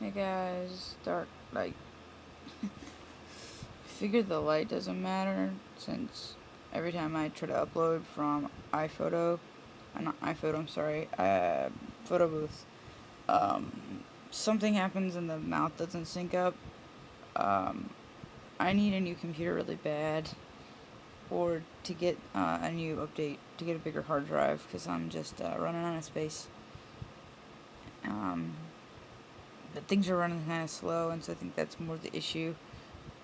Hey guys, dark light. Figured the light doesn't matter since every time I try to upload from iPhoto, not iPhoto, I'm sorry, Photo Booth, something happens and the mouth doesn't sync up. I need a new computer really bad, or to get a new update to get a bigger hard drive because I'm just running out of space. But things are running kind of slow, and so I think that's more the issue.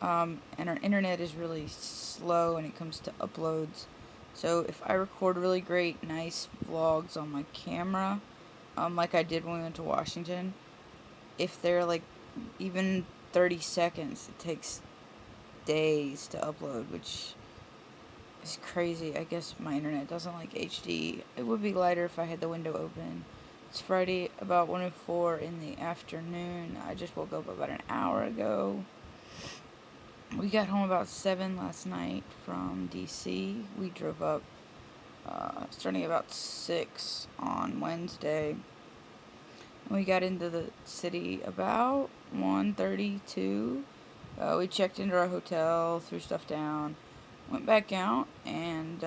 And our internet is really slow when it comes to uploads. So if I record really great, nice vlogs on my camera, like I did when we went to Washington, if they're like even 30 seconds, it takes days to upload, which is crazy. I guess my internet doesn't like HD. It would be lighter if I had the window open. It's Friday, about 1:04 in the afternoon. I just woke up about an hour ago. We got home about 7 last night from DC. We drove up starting about 6 on Wednesday. We got into the city about 1:32. We checked into our hotel, threw stuff down, went back out, and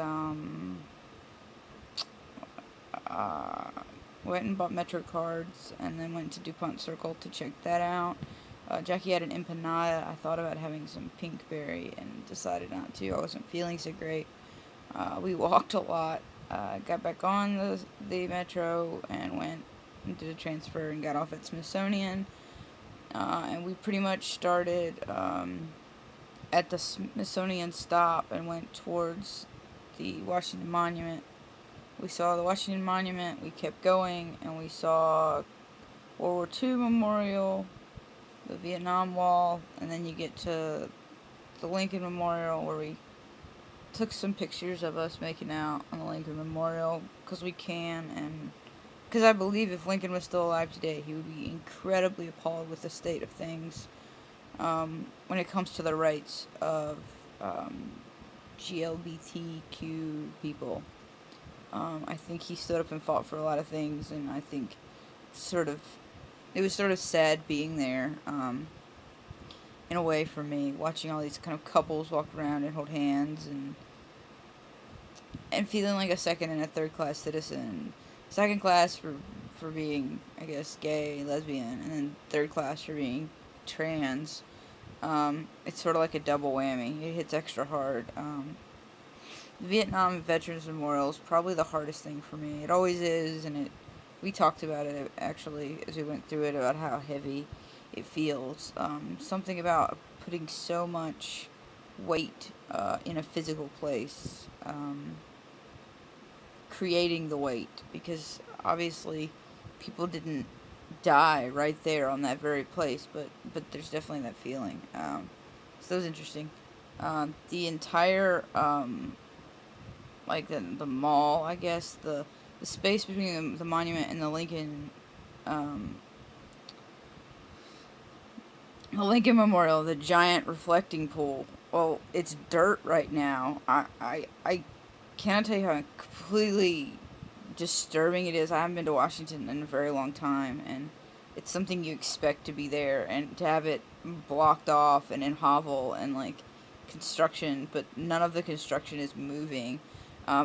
went and bought Metro cards, and then went to DuPont Circle to check that out. Jackie had an empanada. I thought about having some pinkberry and decided not to. I wasn't feeling so great. We walked a lot. Got back on the metro and went and did a transfer and got off at Smithsonian. And we pretty much started at the Smithsonian stop and went towards the Washington Monument. We saw the Washington Monument. We kept going and we saw World War II Memorial, the Vietnam Wall, and then you get to the Lincoln Memorial, where we took some pictures of us making out on the Lincoln Memorial because we can, and because I believe if Lincoln was still alive today, he would be incredibly appalled with the state of things when it comes to the rights of GLBTQ people. I think he stood up and fought for a lot of things, and I think it was sort of sad being there, in a way for me, watching all these kind of couples walk around and hold hands, and feeling like a second and a third class citizen. Second class for being, I guess, gay, lesbian, and then third class for being trans. It's sort of like a double whammy. It hits extra hard. Vietnam Veterans Memorial is probably the hardest thing for me. It always is, and we talked about it actually as we went through it, about how heavy it feels. Something about putting so much weight in a physical place, creating the weight, because obviously people didn't die right there on that very place, but there's definitely that feeling. So that was interesting. The entire like the mall, I guess, the space between the monument and the Lincoln Memorial, the giant reflecting pool. Well, it's dirt right now. I cannot tell you how completely disturbing it is. I haven't been to Washington in a very long time, and it's something you expect to be there, and to have it blocked off and in hovel and like construction, but none of the construction is moving.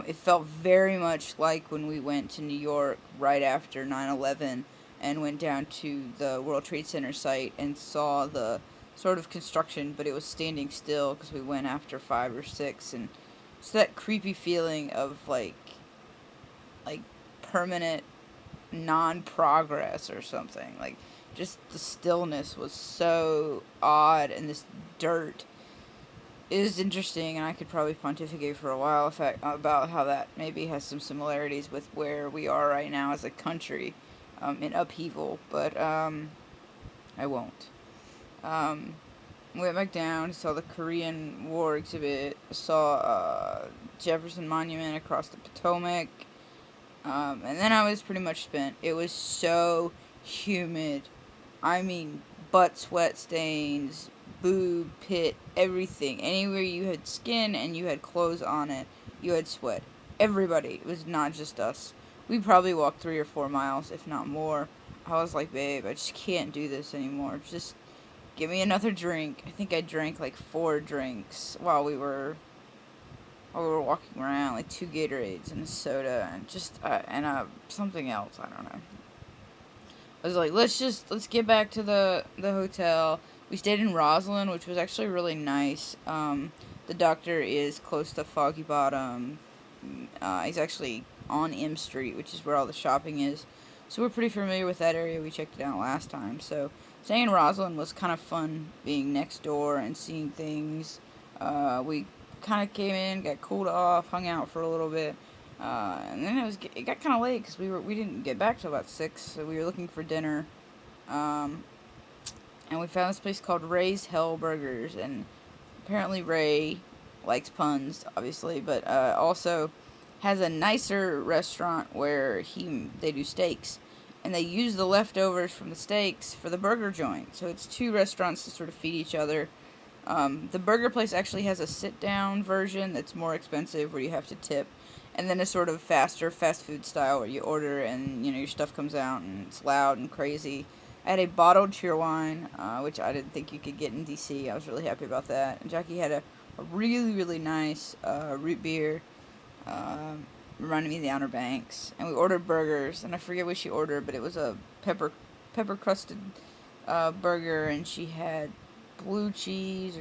It felt very much like when we went to New York right after 9/11 and went down to the World Trade Center site and saw the sort of construction, but it was standing still because we went after 5 or 6, and it's that creepy feeling of like permanent non-progress or something. Like, just the stillness was so odd, and this dirt is interesting, and I could probably pontificate for a while about how that maybe has some similarities with where we are right now as a country, in upheaval, but I won't. Went back down, saw the Korean War exhibit, saw Jefferson Monument across the Potomac, and then I was pretty much spent. It was so humid. I mean, butt sweat stains, boob, pit, everything. Anywhere you had skin and you had clothes on it, you had sweat. Everybody. It was not just us. We probably walked 3 or 4 miles, if not more. I was like, babe, I just can't do this anymore. Just give me another drink. I think I drank like 4 drinks while we were walking around, like 2 Gatorades and a soda and just something else. I don't know. I was like, let's get back to the hotel. We stayed in Roslyn, which was actually really nice. The doctor is close to Foggy Bottom. He's actually on M Street, which is where all the shopping is. So we're pretty familiar with that area. We checked it out last time. So staying in Roslyn was kind of fun, being next door and seeing things. We kind of came in, got cooled off, hung out for a little bit. And then it got kind of late because we didn't get back till about 6, so we were looking for dinner. And we found this place called Ray's Hell Burgers, and apparently Ray likes puns, obviously, but also has a nicer restaurant where they do steaks, and they use the leftovers from the steaks for the burger joint. So it's 2 restaurants to sort of feed each other. The burger place actually has a sit-down version that's more expensive, where you have to tip, and then a sort of faster fast food style where you order and your stuff comes out and it's loud and crazy. I had a bottled Cheerwine, which I didn't think you could get in DC. I was really happy about that. And Jackie had a really, really nice root beer, reminding me of the Outer Banks. And we ordered burgers, and I forget what she ordered, but it was a pepper crusted burger, and she had blue cheese,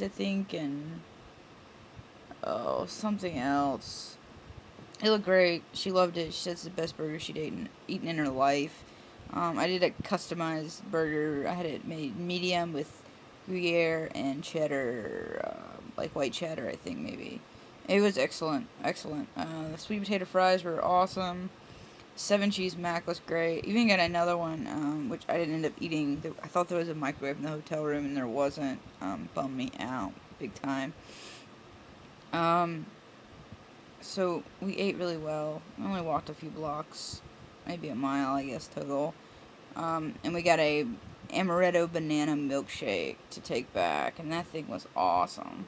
I think, and something else. It looked great. She loved it. She said it's the best burger she'd eaten in her life. I did a customized burger. I had it made medium with Gruyere and cheddar, like white cheddar, I think, maybe. It was excellent. The sweet potato fries were awesome. 7 cheese mac was great. Even got another one, which I didn't end up eating. I thought there was a microwave in the hotel room, and there wasn't. Bummed me out big time. So we ate really well. We only walked a few blocks, maybe a mile, I guess, total. And we got a amaretto banana milkshake to take back, and that thing was awesome.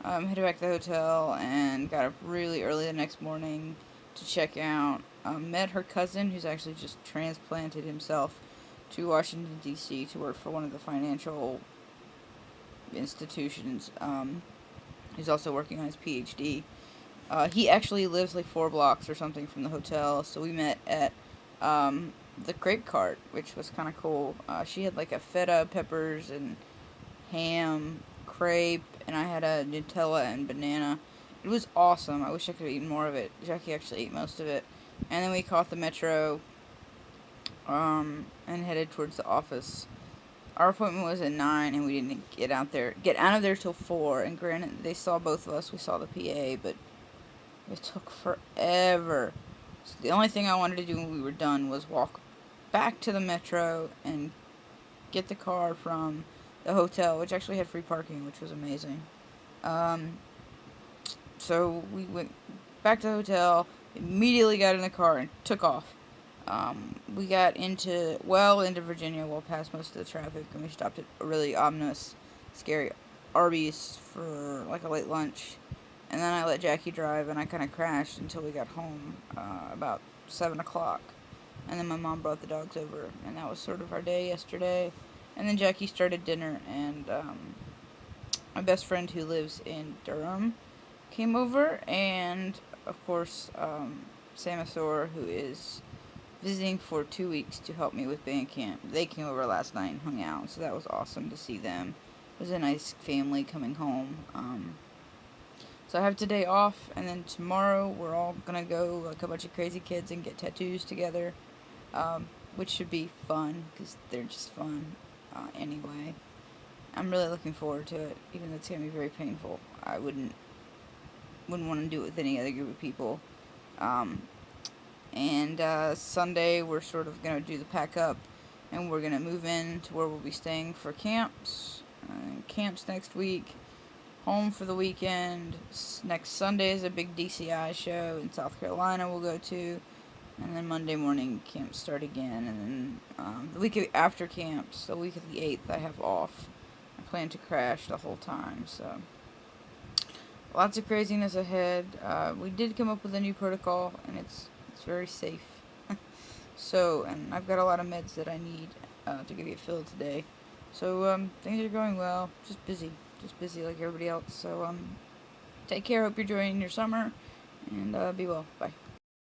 Headed back to the hotel and got up really early the next morning to check out. Met her cousin, who's actually just transplanted himself to Washington, D.C. to work for one of the financial institutions. He's also working on his PhD. He actually lives like 4 blocks or something from the hotel, so we met at the crepe cart, which was kind of cool. She had like a feta, peppers, and ham crepe, and I had a Nutella and banana. It was awesome. I wish I could have eaten more of it. Jackie actually ate most of it. And then we caught the metro and headed towards the office. Our appointment was at 9, and we didn't get out of there till 4. And granted, they saw both of us. We saw the PA, but it took forever. So the only thing I wanted to do when we were done was walk back to the metro and get the car from the hotel, which actually had free parking, which was amazing. So we went back to the hotel, immediately got in the car, and took off. We got into Virginia, well past most of the traffic, and we stopped at a really ominous, scary Arby's for like a late lunch. And then I let Jackie drive, and I kind of crashed until we got home about 7 o'clock. And then my mom brought the dogs over, and that was sort of our day yesterday. And then Jackie started dinner, and my best friend who lives in Durham came over, and of course Sam Asor, who is visiting for 2 weeks to help me with band camp. They came over last night and hung out, so that was awesome to see them. It was a nice family coming home. So I have today off, and then tomorrow we're all gonna go, like a bunch of crazy kids, and get tattoos together, which should be fun, because they're just fun anyway. I'm really looking forward to it, even though it's gonna be very painful. I wouldn't want to do it with any other group of people. And Sunday we're sort of gonna do the pack up, and we're gonna move in to where we'll be staying for camps. Camps next week. Home for the weekend. Next Sunday is a big DCI show in South Carolina we'll go to. And then Monday morning, camps start again. And then the week after camps, the week of the 8th, I have off. I plan to crash the whole time, so lots of craziness ahead. We did come up with a new protocol, and it's very safe. So, and I've got a lot of meds that I need to get filled today. So, things are going well. Just busy like everybody else. So, take care. Hope you're enjoying your summer, and be well. Bye.